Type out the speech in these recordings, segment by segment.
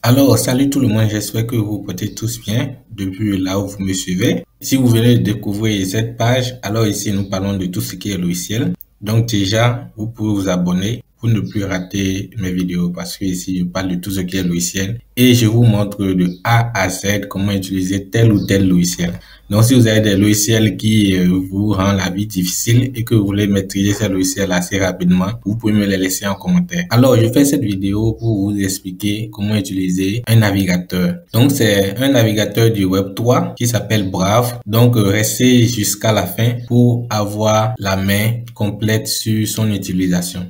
Alors, salut tout le monde, j'espère que vous vous portez tous bien depuis là où vous me suivez. Si vous venez de découvrir cette page, alors ici nous parlons de tout ce qui est logiciel. Donc déjà, vous pouvez vous abonner pour ne plus rater mes vidéos parce que ici je parle de tout ce qui est logiciel et je vous montre de A à Z comment utiliser tel ou tel logiciel. Donc si vous avez des logiciels qui vous rendent la vie difficile et que vous voulez maîtriser ces logiciels assez rapidement, vous pouvez me les laisser en commentaire. Alors je fais cette vidéo pour vous expliquer comment utiliser un navigateur. Donc c'est un navigateur du Web3 qui s'appelle Brave. Donc restez jusqu'à la fin pour avoir la main complète sur son utilisation.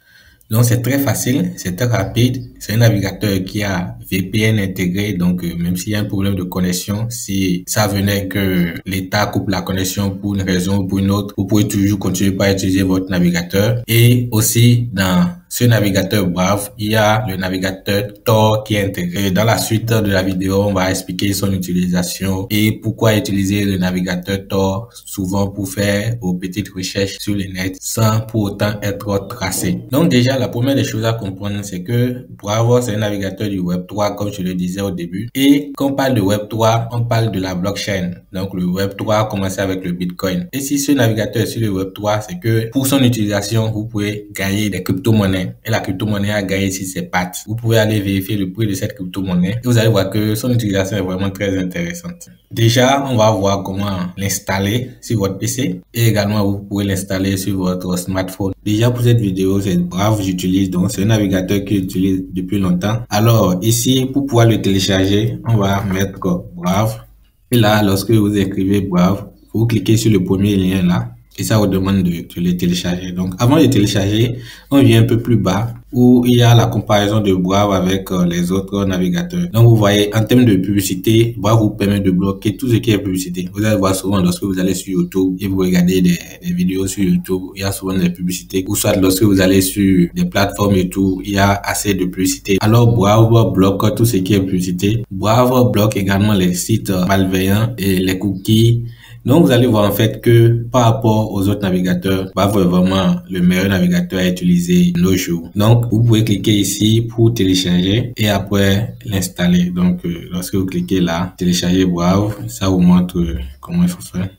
Donc c'est très facile, c'est très rapide, c'est un navigateur qui a VPN intégré, donc même s'il y a un problème de connexion, si ça venait que l'État coupe la connexion pour une raison ou pour une autre, vous pouvez toujours continuer par utiliser votre navigateur. Et aussi dans ce navigateur Brave, il y a le navigateur Tor qui est intégré. Dans la suite de la vidéo, on va expliquer son utilisation et pourquoi utiliser le navigateur Tor souvent pour faire vos petites recherches sur le net sans pour autant être tracé. Donc déjà, la première des choses à comprendre, c'est que Brave, c'est un navigateur du Web3, comme je le disais au début. Et quand on parle de Web3, on parle de la blockchain. Donc le Web3 a commencé avec le Bitcoin. Et si ce navigateur est sur le Web3, c'est que pour son utilisation, vous pouvez gagner des crypto-monnaies. Et la crypto-monnaie a gagné ici ses pattes. Vous pouvez aller vérifier le prix de cette crypto-monnaie et vous allez voir que son utilisation est vraiment très intéressante. Déjà, on va voir comment l'installer sur votre PC et également vous pouvez l'installer sur votre smartphone. Déjà pour cette vidéo, c'est Brave, j'utilise donc c'est un navigateur que j'utilise depuis longtemps. Alors ici, pour pouvoir le télécharger, on va mettre Brave. Et là, lorsque vous écrivez Brave, vous cliquez sur le premier lien là. Et ça vous demande de le télécharger. Donc, avant de télécharger, on vient un peu plus bas où il y a la comparaison de Brave avec les autres navigateurs. Donc, vous voyez, en termes de publicité, Brave vous permet de bloquer tout ce qui est publicité. Vous allez voir souvent lorsque vous allez sur YouTube et vous regardez des vidéos sur YouTube, il y a souvent des publicités. Ou soit lorsque vous allez sur des plateformes et tout, il y a assez de publicité. Alors, Brave bloque tout ce qui est publicité. Brave bloque également les sites malveillants et les cookies. Donc, vous allez voir en fait que par rapport aux autres navigateurs, Brave est vraiment le meilleur navigateur à utiliser nos jours. Donc, vous pouvez cliquer ici pour télécharger et après l'installer. Donc, lorsque vous cliquez là, télécharger Brave, ça vous montre comment il faut faire.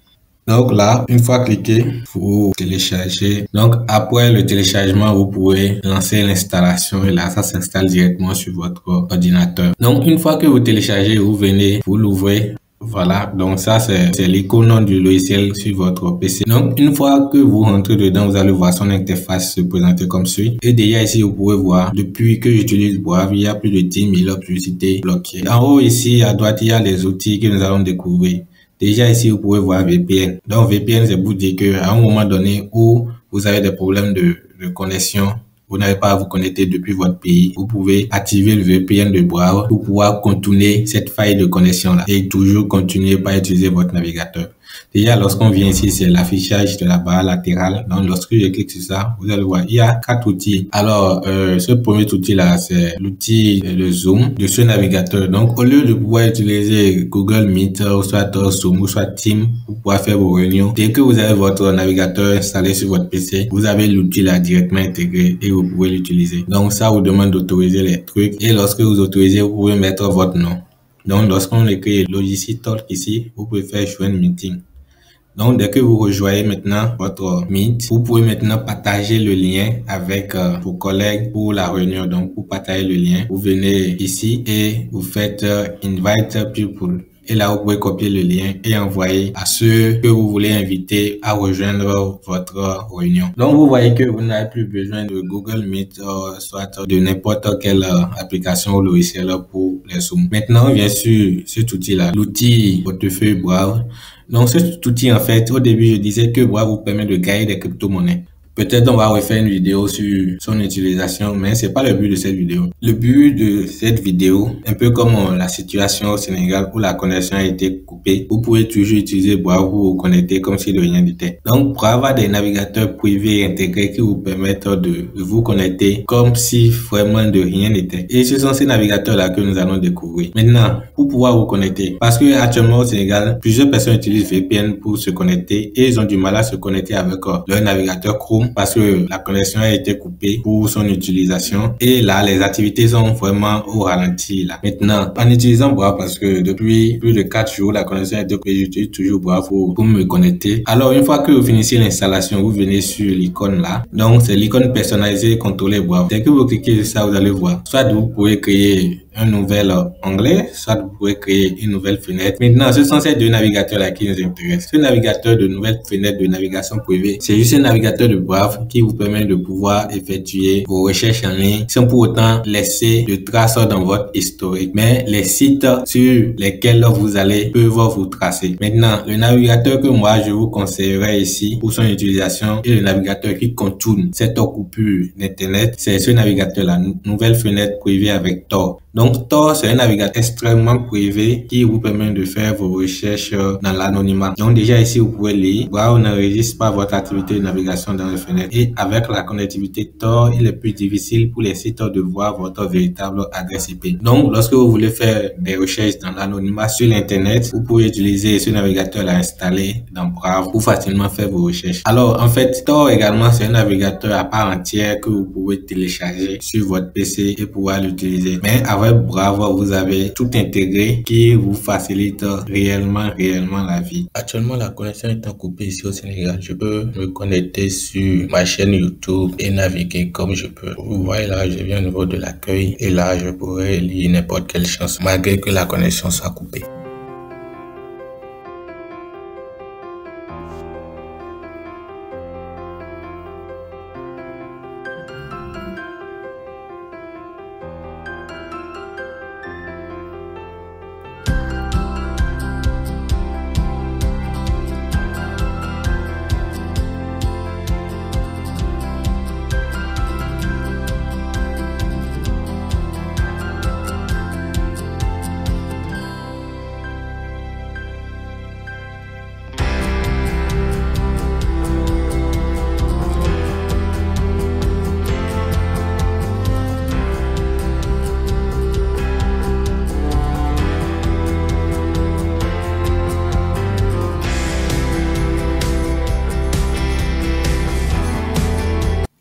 Donc là, une fois cliqué, vous téléchargez. Donc après le téléchargement, vous pouvez lancer l'installation et là, ça s'installe directement sur votre ordinateur. Donc une fois que vous téléchargez, vous venez, vous l'ouvrez. Voilà, donc ça c'est l'icône du logiciel sur votre PC. Donc une fois que vous rentrez dedans, vous allez voir son interface se présenter comme suit. Et déjà ici, vous pouvez voir, depuis que j'utilise Brave, il y a plus de 10 000 publicités bloquées. En haut ici, à droite, il y a les outils que nous allons découvrir. Déjà ici, vous pouvez voir VPN. Donc VPN, c'est pour dire qu'à un moment donné où vous avez des problèmes de connexion, vous n'avez pas à vous connecter depuis votre pays, vous pouvez activer le VPN de Brave pour pouvoir contourner cette faille de connexion là et toujours continuer par utiliser votre navigateur. Déjà, lorsqu'on vient ici, c'est l'affichage de la barre latérale. Donc, lorsque je clique sur ça, vous allez voir, il y a 4 outils. Alors, ce premier outil-là, c'est l'outil de Zoom de ce navigateur. Donc, au lieu de pouvoir utiliser Google Meet, ou soit Zoom, ou soit Teams, pour pouvoir faire vos réunions, dès que vous avez votre navigateur installé sur votre PC, vous avez l'outil là directement intégré et vous pouvez l'utiliser. Donc, ça vous demande d'autoriser les trucs. Et lorsque vous autorisez, vous pouvez mettre votre nom. Donc, lorsqu'on écrit Logici Talk ici, vous pouvez faire joindre meeting. Donc, dès que vous rejoignez maintenant votre Meet, vous pouvez maintenant partager le lien avec vos collègues pour la réunion. Donc, pour partager le lien, vous venez ici et vous faites Invite People. Et là, vous pouvez copier le lien et envoyer à ceux que vous voulez inviter à rejoindre votre réunion. Donc, vous voyez que vous n'avez plus besoin de Google Meet, soit de n'importe quelle application ou logiciel pour les Zoom. Maintenant, on vient sur cet outil-là, l'outil portefeuille Brave. Donc, cet outil, en fait, au début, je disais que Brave vous permet de gagner des crypto-monnaies. Peut-être on va refaire une vidéo sur son utilisation, mais c'est pas le but de cette vidéo. Le but de cette vidéo, un peu comme la situation au Sénégal où la connexion a été coupée, vous pouvez toujours utiliser Brave pour vous connecter comme si de rien n'était. Donc, Brave a des navigateurs privés intégrés qui vous permettent de vous connecter comme si vraiment de rien n'était. Et ce sont ces navigateurs-là que nous allons découvrir. Maintenant, pour pouvoir vous connecter, parce que actuellement au Sénégal, plusieurs personnes utilisent VPN pour se connecter et ils ont du mal à se connecter avec leur navigateur Chrome parce que la connexion a été coupée pour son utilisation. Et là, les activités sont vraiment au ralenti là. Maintenant, en utilisant Brave, parce que depuis plus de 4 jours, la connexion a été coupée, j'utilise toujours Brave pour me connecter. Alors, une fois que vous finissez l'installation, vous venez sur l'icône là. Donc, c'est l'icône personnalisée contrôler Brave. Dès que vous cliquez sur ça, vous allez voir. Soit vous pouvez créer un nouvel onglet, soit vous pouvez créer une nouvelle fenêtre. Maintenant, ce sont ces deux navigateurs-là qui nous intéressent. Ce navigateur de nouvelle fenêtre de navigation privée, c'est juste un navigateur de Brave qui vous permet de pouvoir effectuer vos recherches en ligne sans pour autant laisser de traces dans votre historique. Mais les sites sur lesquels vous allez peuvent vous tracer. Maintenant, le navigateur que moi je vous conseillerais ici pour son utilisation est le navigateur qui contourne cette coupure d'internet. C'est ce navigateur-là, nouvelle fenêtre privée avec Tor. Donc, Tor, c'est un navigateur extrêmement privé qui vous permet de faire vos recherches dans l'anonymat. Donc, déjà ici, vous pouvez lire. Brave n'enregistre pas votre activité de navigation dans les fenêtres. Et avec la connectivité Tor, il est plus difficile pour les sites de voir votre véritable adresse IP. Donc, lorsque vous voulez faire des recherches dans l'anonymat sur l'Internet, vous pouvez utiliser ce navigateur-là installé dans Brave pour facilement faire vos recherches. Alors, en fait, Tor également, c'est un navigateur à part entière que vous pouvez télécharger sur votre PC et pouvoir l'utiliser. Mais avec Brave, vous avez tout intégré qui vous facilite réellement la vie. Actuellement, la connexion étant coupée ici au Sénégal, je peux me connecter sur ma chaîne YouTube et naviguer comme je peux. Vous voyez là, je viens au niveau de l'accueil et là, je pourrais lire n'importe quelle chanson malgré que la connexion soit coupée.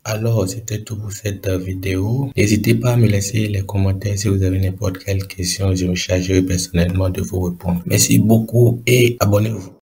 Alors, c'était tout pour cette vidéo. N'hésitez pas à me laisser les commentaires si vous avez n'importe quelle question. Je me chargerai personnellement de vous répondre. Merci beaucoup et abonnez-vous.